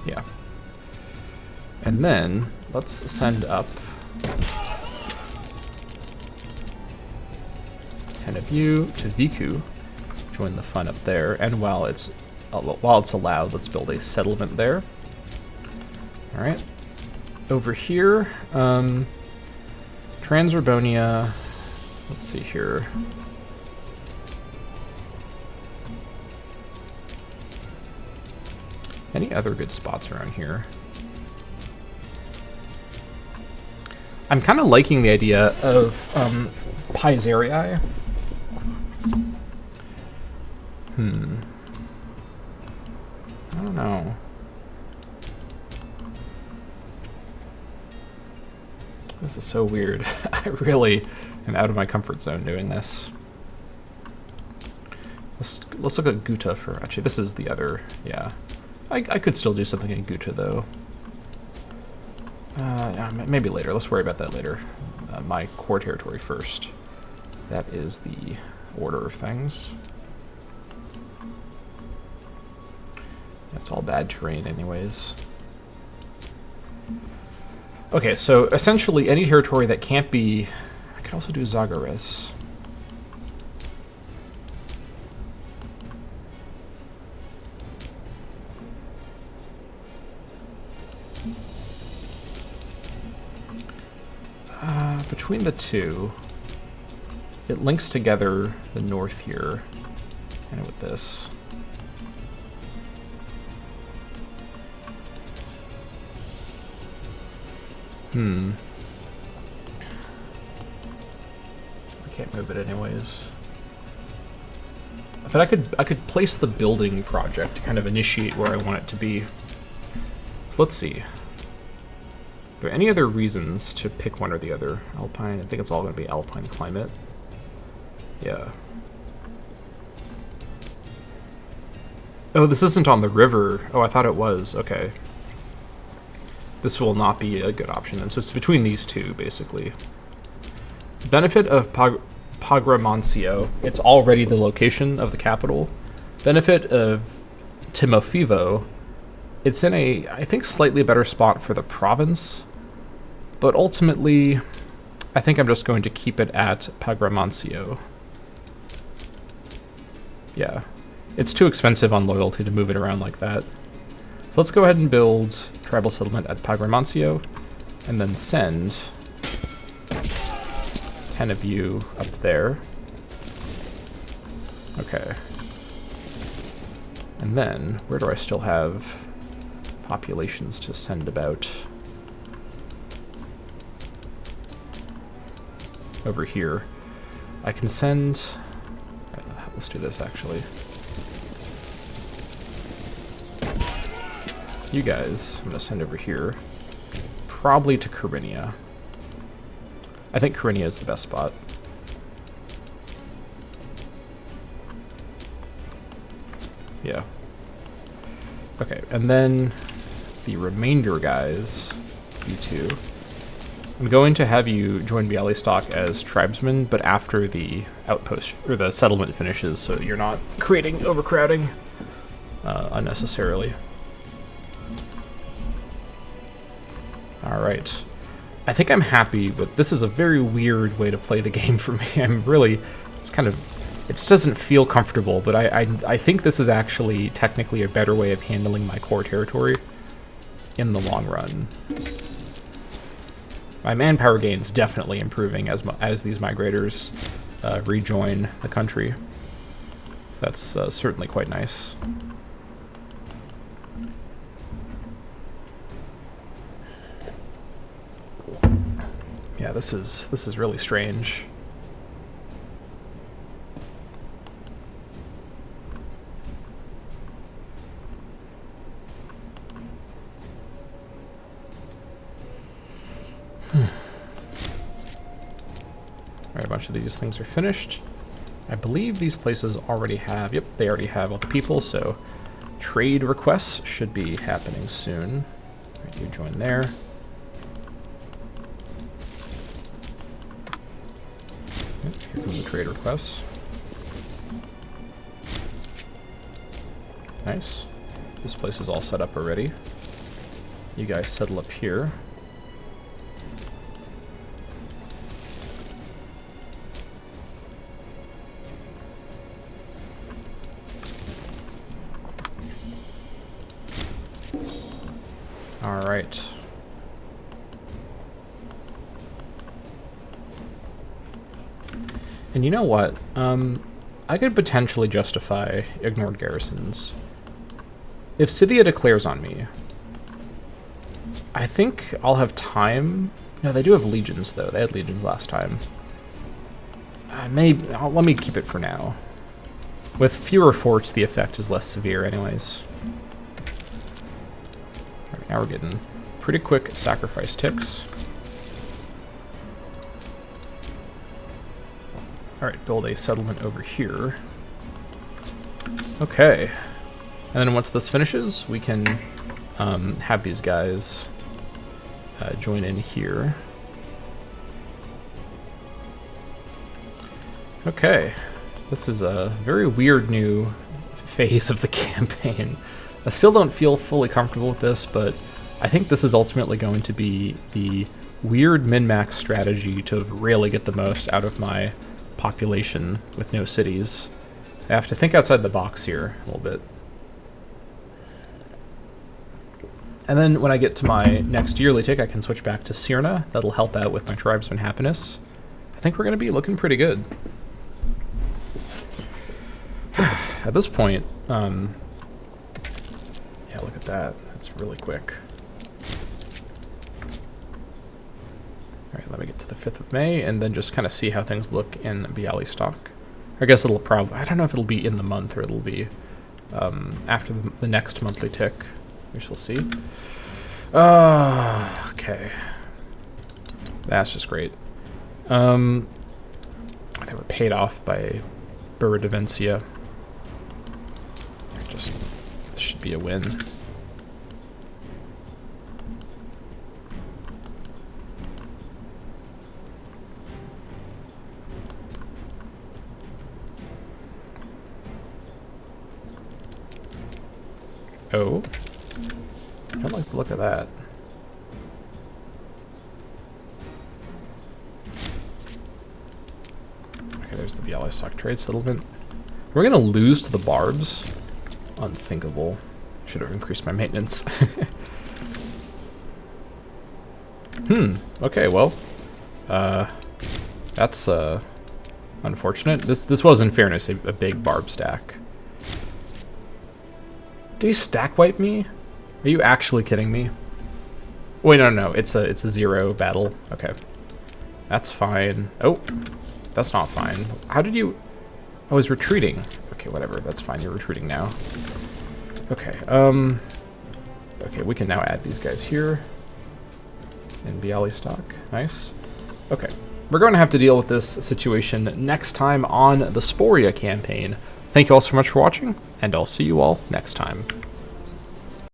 Yeah. And then let's send up 10 of you to Viku. Join the fun up there. And while it's allowed, let's build a settlement there. All right. Over here, Transurbonia. Let's see here. Any other good spots around here? I'm kind of liking the idea of Paisarii. I don't know. This is so weird. I really am out of my comfort zone doing this. Let's look at Guta for... Actually, this is the other... Yeah. I could still do something in Guta, though. Yeah, maybe later. Let's worry about that later. My core territory first. That is the order of things. That's all bad terrain anyways. Okay, so essentially any territory that can't be... I could also do Zagares. Between the two, it links together the north here, and with this. I can't move it anyways. But I could place the building project to kind of initiate where I want it to be. So let's see. Are there any other reasons to pick one or the other? Alpine, I think it's all going to be alpine climate. Yeah. Oh, this isn't on the river. Oh, I thought it was. Okay. This will not be a good option then. So it's between these two, basically. Benefit of Pagramancio. It's already the location of the capital. Benefit of Timofivo. It's in a, I think, slightly better spot for the province. But ultimately, I think I'm just going to keep it at Pagramancio. Yeah. It's too expensive on loyalty to move it around like that. So let's go ahead and build tribal settlement at Pagramancio, and then send 10 of you up there. Okay. And then, where do I still have populations to send about? Over here. I can send... Let's do this, actually. You guys, I'm going to send over here. Probably to Karinia. I think Karinia is the best spot. Yeah. Okay, and then the remainder guys, you two. I'm going to have you join Bialystok as tribesmen, but after the outpost, or the settlement finishes, so you're not creating overcrowding unnecessarily. Alright. I think I'm happy, but this is a very weird way to play the game for me. I'm really... It's kind of It just doesn't feel comfortable, but I think this is actually technically a better way of handling my core territory in the long run. My manpower gain is definitely improving as these migrators rejoin the country. So that's certainly quite nice. Yeah, this is really strange. Alright, a bunch of these things are finished. I believe these places already have, yep, they already have all the people, so trade requests should be happening soon. Alright, you join there. Yep, here comes the trade requests. Nice. This place is all set up already. You guys settle up here. All right. And you know what? I could potentially justify ignored garrisons. If Scythia declares on me, I think I'll have time. No, they do have legions, though. They had legions last time. Let me keep it for now. With fewer forts, the effect is less severe anyways. Alright, now we're getting pretty quick sacrifice ticks. Alright, build a settlement over here. Okay. And then once this finishes, we can have these guys join in here. Okay. This is a very weird new phase of the campaign. I still don't feel fully comfortable with this, but I think this is ultimately going to be the weird min-max strategy to really get the most out of my population with no cities. I have to think outside the box here a little bit. And then when I get to my next yearly tick, I can switch back to Sirna. That'll help out with my tribesman happiness. I think we're going to be looking pretty good. At this point, yeah, look at that. That's really quick. Alright, let me get to the 5th of May, and then just kind of see how things look in Bialystok. I guess it'll probably, I don't know if it'll be in the month, or it'll be after the next monthly tick. We shall see. Okay. That's just great. They were paid off by Buridavencia. Just, this should be a win. Oh. I don't like the look of that. Okay, there's the Bialystok trade settlement. We're gonna lose to the Barbs. Unthinkable. Should have increased my maintenance. Okay, well. That's unfortunate. This was in fairness a big Barb stack. Did he stack wipe me? Are you actually kidding me? Wait, no, it's a 0 battle. Okay. That's fine. Oh, that's not fine. How did you... I was retreating. Okay, whatever. That's fine. You're retreating now. Okay, okay, we can now add these guys here. In Bialystok. Nice. Okay. We're going to have to deal with this situation next time on the Sporia campaign. Thank you all so much for watching, and I'll see you all next time.